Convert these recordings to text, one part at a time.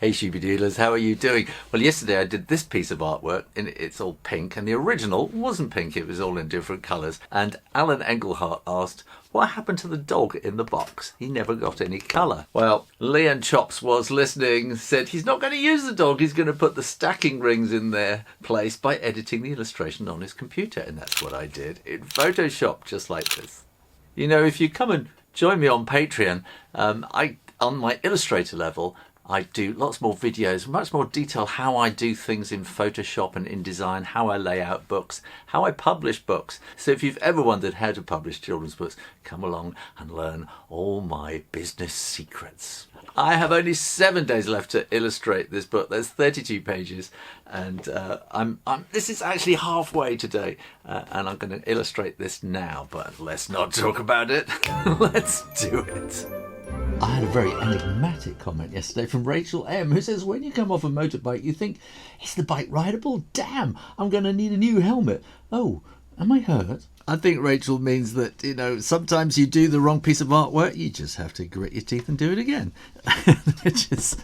Hey Shooby-Doodlers, how are you doing? Well, yesterday I did this piece of artwork, and it's all pink, and the original wasn't pink, it was all in different colours. And Alan Engelhart asked, what happened to the dog in the box? He never got any colour. Well, Leon Chops was listening, said he's not going to use the dog, he's going to put the stacking rings in their place by editing the illustration on his computer. And that's what I did in Photoshop, just like this. You know, if you come and join me on Patreon, on my illustrator level, I do lots more videos, much more detail how I do things in Photoshop and InDesign, how I lay out books, how I publish books. So if you've ever wondered how to publish children's books, come along and learn all my business secrets. I have only 7 days left to illustrate this book. There's 32 pages, and this is actually halfway today, and I'm going to illustrate this now, but let's not talk about it. Let's do it. I had a very enigmatic comment yesterday from Rachel M, who says, when you come off a motorbike, you think, is the bike rideable? Damn, I'm going to need a new helmet. Oh, am I hurt? I think Rachel means that, you know, sometimes you do the wrong piece of artwork, you just have to grit your teeth and do it again. Which is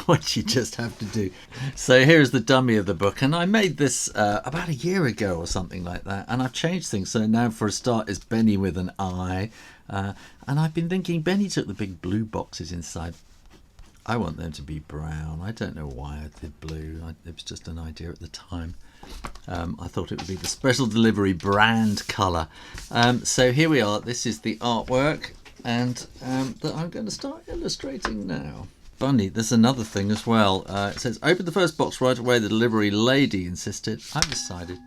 what you just have to do. So here's the dummy of the book, and I made this about a year ago or something like that, and I've changed things. So now for a start it's Benny with an I, and I've been thinking Benny took the big blue boxes inside. I want them to be brown. I don't know why I did blue. It was just an idea at the time. I thought it would be the special delivery brand colour. So here we are. This is the artwork, and that I'm going to start illustrating now. Funny, there's another thing as well. It says, open the first box right away, the delivery lady insisted. I've decided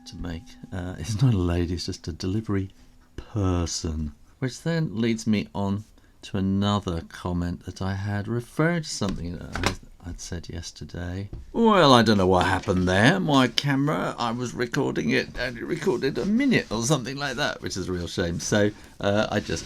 to make, it's not a lady, it's just a delivery person. Which then leads me on to another comment that I had referring to something that I'd said yesterday. Well, I don't know what happened there. My camera, I was recording it and it recorded a minute or something like that, which is a real shame. So I just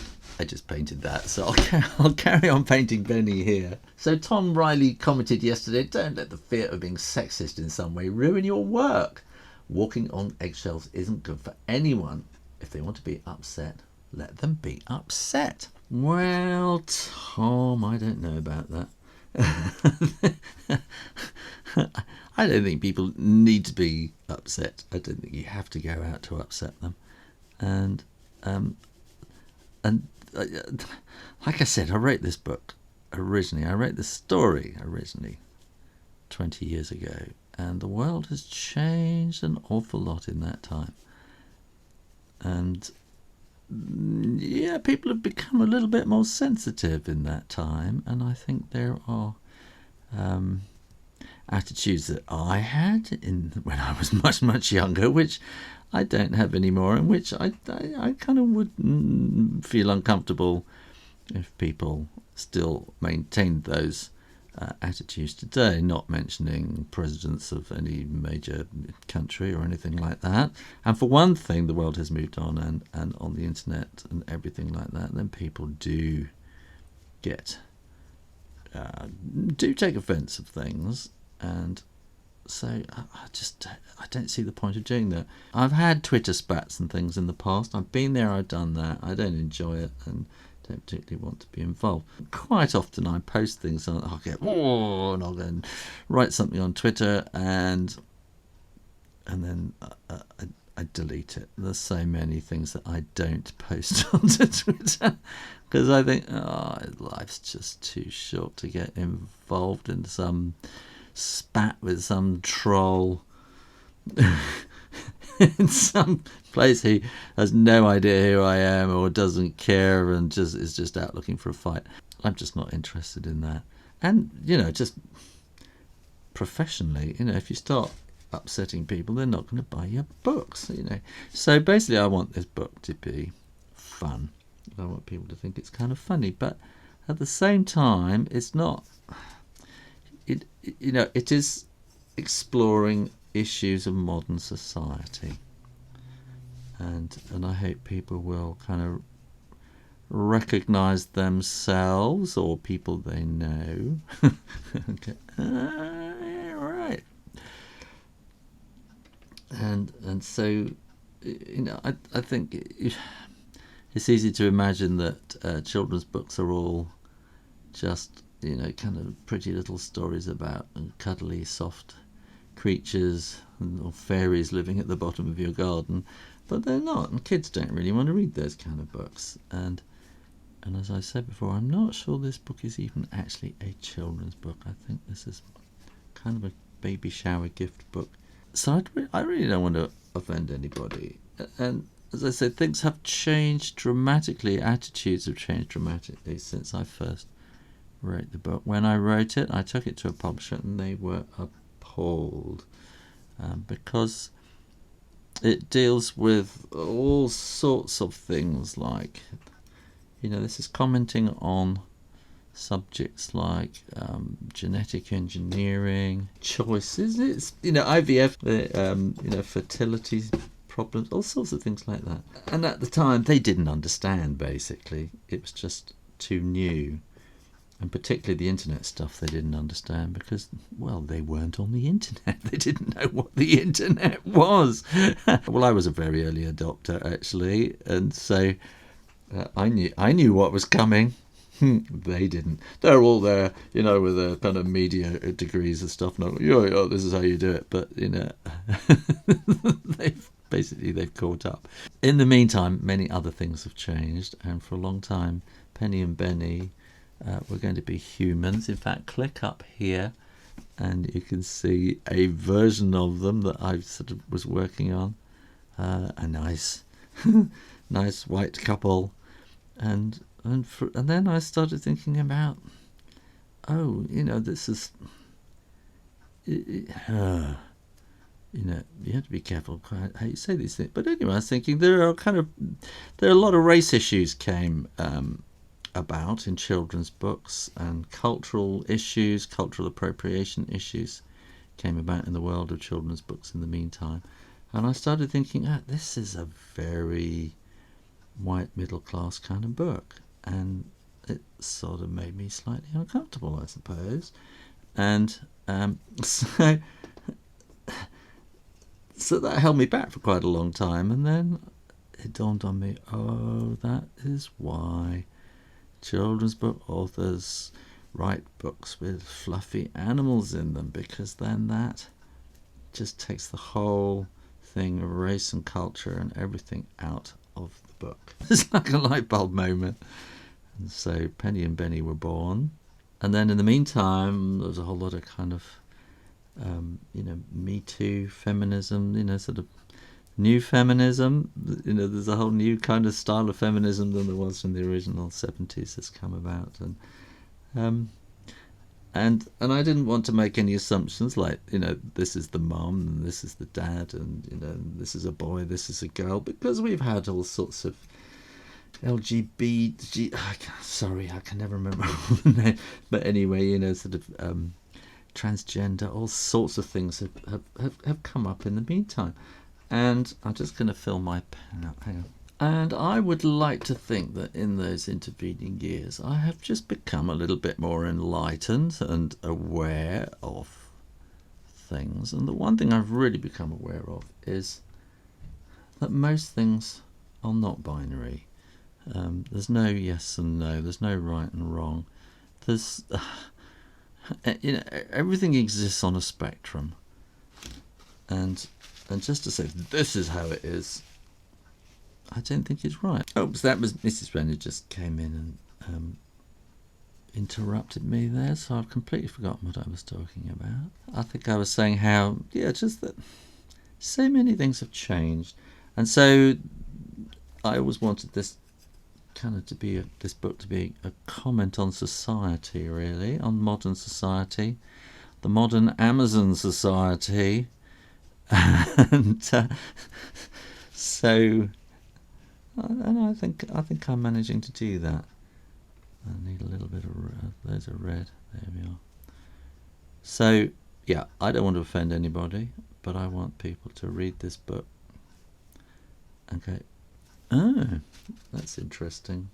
painted that. So I'll carry on painting Benny here. So Tom Riley commented yesterday, don't let the fear of being sexist in some way ruin your work. Walking on eggshells isn't good for anyone. If they want to be upset, let them be upset. Well, Tom, I don't know about that. I don't think people need to be upset. I don't think you have to go out to upset them. And like I said, I wrote this book originally. I wrote this story originally 20 years ago, and the world has changed an awful lot in that time. And yeah, people have become a little bit more sensitive in that time, and I think there are attitudes that I had when I was much younger, which I don't have anymore, and which I kind of would feel uncomfortable if people still maintained those attitudes today, not mentioning presidents of any major country or anything like that. And for one thing, the world has moved on, and on the internet and everything like that, then people do take offence of things, and so I don't see the point of doing that. I've had Twitter spats and things in the past. I've been there, I've done that. I don't enjoy it, and don't particularly want to be involved. Quite often I post things and I'll get, whoa, and I'll go and write something on Twitter, and then I delete it. There's so many things that I don't post onto Twitter because I think, life's just too short to get involved in some spat with some troll in some place who has no idea who I am or doesn't care and is just out looking for a fight. I'm just not interested in that. And, you know, just professionally, you know, if you start upsetting people, they're not going to buy your books, you know. So basically I want this book to be fun. I want people to think it's kind of funny, but at the same time, it's not. It is exploring issues of modern society, and I hope people will kind of recognise themselves or people they know. Okay, right. And so, you know, I think it's easy to imagine that children's books are all just kind of pretty little stories about cuddly, soft creatures or fairies living at the bottom of your garden, but they're not, and kids don't really want to read those kind of books. And as I said before, I'm not sure this book is even actually a children's book. I think this is kind of a baby shower gift book. So I really don't want to offend anybody. And as I said, things have changed dramatically. Attitudes have changed dramatically since I first wrote the book. When I wrote it, I took it to a publisher and they were appalled because it deals with all sorts of things like, this is commenting on subjects like genetic engineering, choices, it's, IVF, fertility problems, all sorts of things like that. And at the time, they didn't understand, basically. It was just too new. And particularly the internet stuff they didn't understand because, well, they weren't on the internet. They didn't know what the internet was. Well, I was a very early adopter, actually, and so I knew what was coming. They didn't. They're all there, with their kind of media degrees and stuff. No, this is how you do it. But they've caught up. In the meantime, many other things have changed, and for a long time, Penny and Benny were going to be humans. In fact, click up here, and you can see a version of them that I sort of was working on. A nice, nice white couple, and then I started thinking about, this is, you have to be careful how you say these things. But anyway, I was thinking there are a lot of race issues came about in children's books, and cultural issues, cultural appropriation issues came about in the world of children's books in the meantime. And I started thinking, this is a very white middle class kind of book. And it sort of made me slightly uncomfortable, I suppose. And so that held me back for quite a long time. And then it dawned on me, that is why children's book authors write books with fluffy animals in them, because then that just takes the whole thing of race and culture and everything out of the book. It's like a light bulb moment. And so Penny and Benny were born. And then in the meantime, there was a whole lot of kind of, Me Too feminism, sort of new feminism. There's a whole new kind of style of feminism than there was in the original 70s that's come about. And I didn't want to make any assumptions like, this is the mum and this is the dad and, this is a boy, this is a girl, because we've had all sorts of LGBT, I can never remember all the name, but anyway, sort of transgender, all sorts of things have come up in the meantime. And I'm just going to fill my pen up, hang on. And I would like to think that in those intervening years I have just become a little bit more enlightened and aware of things. And the one thing I've really become aware of is that most things are not binary. There's no yes and no, there's no right and wrong. There's, everything exists on a spectrum. And just to say this is how it is, I don't think it's right. Oh, so that was Mrs. Rayner just came in and interrupted me there, so I've completely forgotten what I was talking about. I think I was saying how, just that so many things have changed. And so I always wanted this kind of this book to be a comment on society, really, on modern society, the modern Amazon society. And so, and I think I'm managing to do that. I need a little bit of red. There's a red. There we are. So, I don't want to offend anybody, but I want people to read this book and go, oh, that's interesting.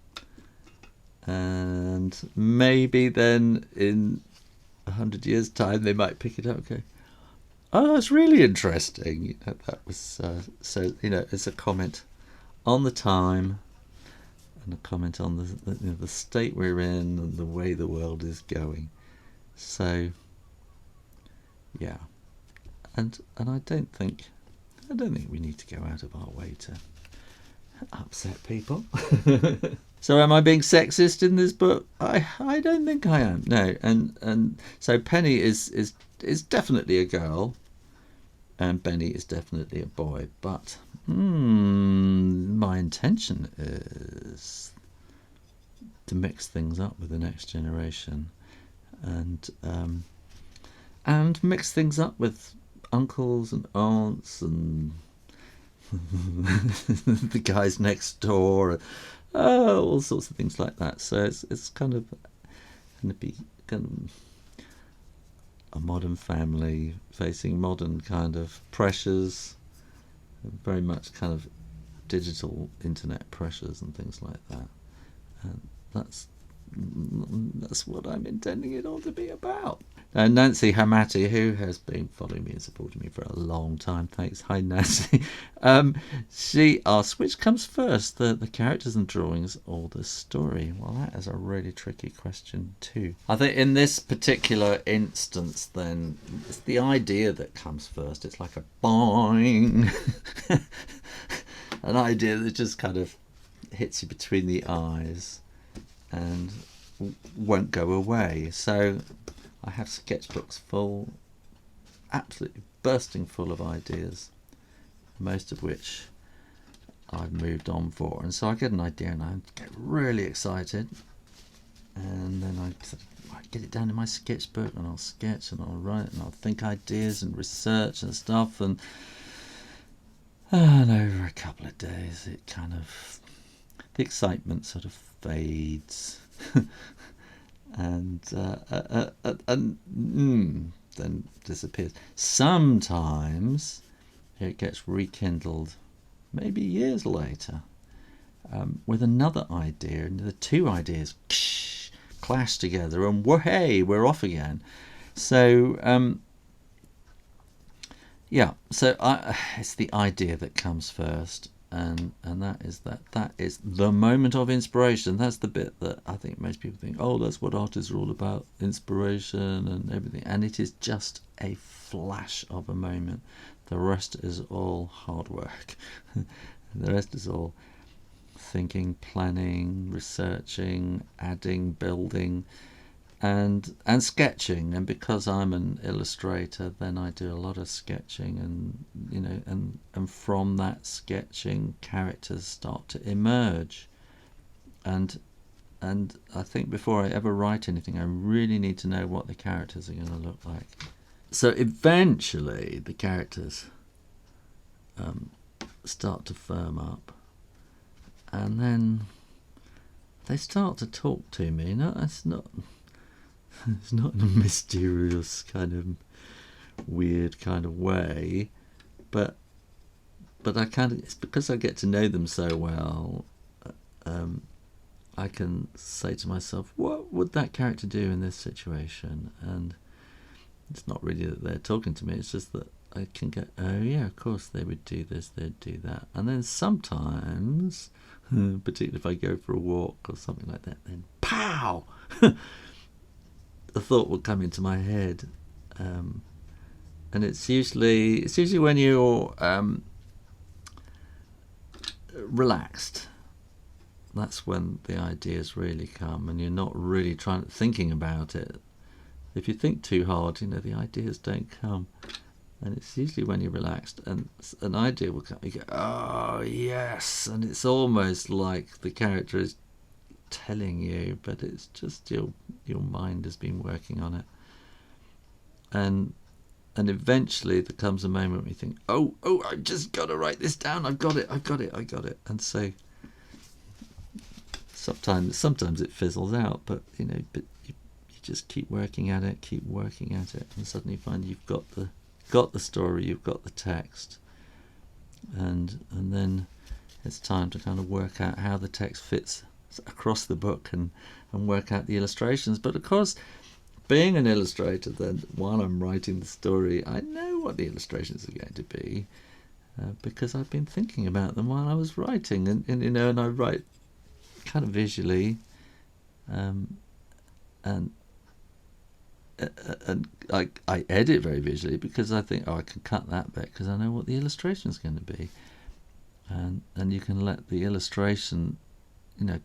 And maybe then in 100 years' time they might pick it up and go, oh, it's really interesting. That was so, it's a comment on the time and a comment on the state we're in and the way the world is going. So yeah, and I don't think we need to go out of our way to upset people. So am I being sexist in this book? I don't think I am. No, and so Penny is definitely a girl, and Benny is definitely a boy. But my intention is to mix things up with the next generation, and mix things up with uncles and aunts and the guys next door, all sorts of things like that. So it's kind of going to be kind of a modern family facing modern kind of pressures, very much kind of digital internet pressures and things like that. And that's what I'm intending it all to be about. And Nancy Hamati, who has been following me and supporting me for a long time, thanks. Hi, Nancy. She asks, which comes first, the characters and drawings or the story? Well, that is a really tricky question too. I think in this particular instance, then, it's the idea that comes first. It's like a boing. An idea that just kind of hits you between the eyes and won't go away. So I have sketchbooks full, absolutely bursting full of ideas, most of which I've moved on for. And so I get an idea and I get really excited, and then I get it down in my sketchbook and I'll sketch and I'll write and I'll think ideas and research and stuff, and over a couple of days it kind of, the excitement sort of fades. and then disappears. Sometimes it gets rekindled, maybe years later, with another idea, and the two ideas clash together, and hey, we're off again. So so it's the idea that comes first. And that is the moment of inspiration. That's the bit that I think most people think, oh, that's what artists are all about, inspiration and everything. And it is just a flash of a moment. The rest is all hard work. The rest is all thinking, planning, researching, adding, building, and sketching. And because I'm an illustrator, then I do a lot of sketching, and and from that sketching, characters start to emerge. And I think before I ever write anything, I really need to know what the characters are going to look like. So eventually the characters start to firm up, and then they start to talk to me. No, it's not in a mysterious kind of weird kind of way, but I it's because I get to know them so well. I can say to myself, what would that character do in this situation? And it's not really that they're talking to me, it's just that I can get, oh yeah, of course they would do this, they'd do that. And then sometimes, particularly if I go for a walk or something like that, then pow! A thought will come into my head, and it's usually when you're relaxed. That's when the ideas really come, and you're not really thinking about it. If you think too hard, the ideas don't come. And it's usually when you're relaxed, and an idea will come. You go, oh yes, and it's almost like the character is telling you, but it's just your mind has been working on it. And eventually there comes a moment where you think, oh, I've just got to write this down. I've got it. And so sometimes it fizzles out, but you just keep working at it, and suddenly you find you've got the story, you've got the text, and then it's time to kind of work out how the text fits across the book and work out the illustrations. But of course, being an illustrator, then while I'm writing the story, I know what the illustrations are going to be, because I've been thinking about them while I was writing, and I write kind of visually, and I edit very visually because I think, I can cut that bit because I know what the illustration is going to be, and you can let the illustration,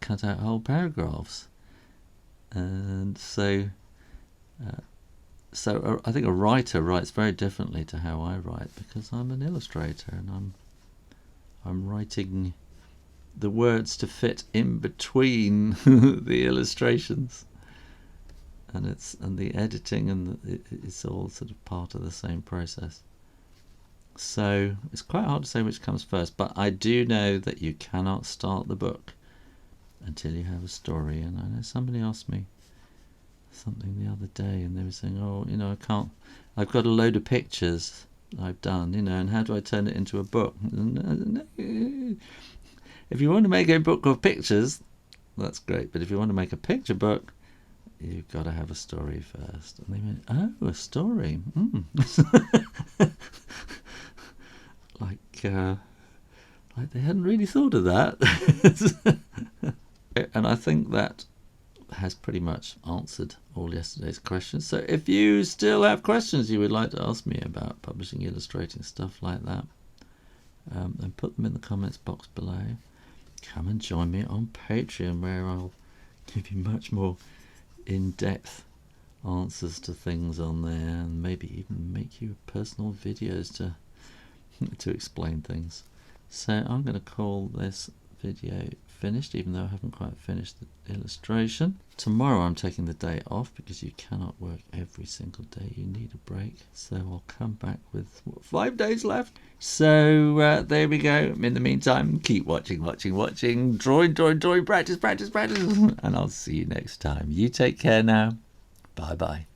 cut out whole paragraphs, and so I think a writer writes very differently to how I write because I'm an illustrator and I'm writing the words to fit in between the illustrations. And the editing and it's all sort of part of the same process. So it's quite hard to say which comes first, but I do know that you cannot start the book until you have a story. And I know somebody asked me something the other day, and they were saying, I can't. I've got a load of pictures I've done, and how do I turn it into a book? If you want to make a book of pictures, that's great. But if you want to make a picture book, you've got to have a story first. And they went, a story. Like they hadn't really thought of that. And I think that has pretty much answered all yesterday's questions. So if you still have questions you would like to ask me about publishing, illustrating, stuff like that, then put them in the comments box below. Come and join me on Patreon, where I'll give you much more in-depth answers to things on there, and maybe even make you personal videos to explain things. So I'm going to call this video finished, even though I haven't quite finished the illustration. Tomorrow I'm taking the day off because you cannot work every single day. You need a break. So I'll come back with 5 days left. So there we go. In the meantime, keep watching. Drawing, practice. And I'll see you next time. You take care now. Bye-bye.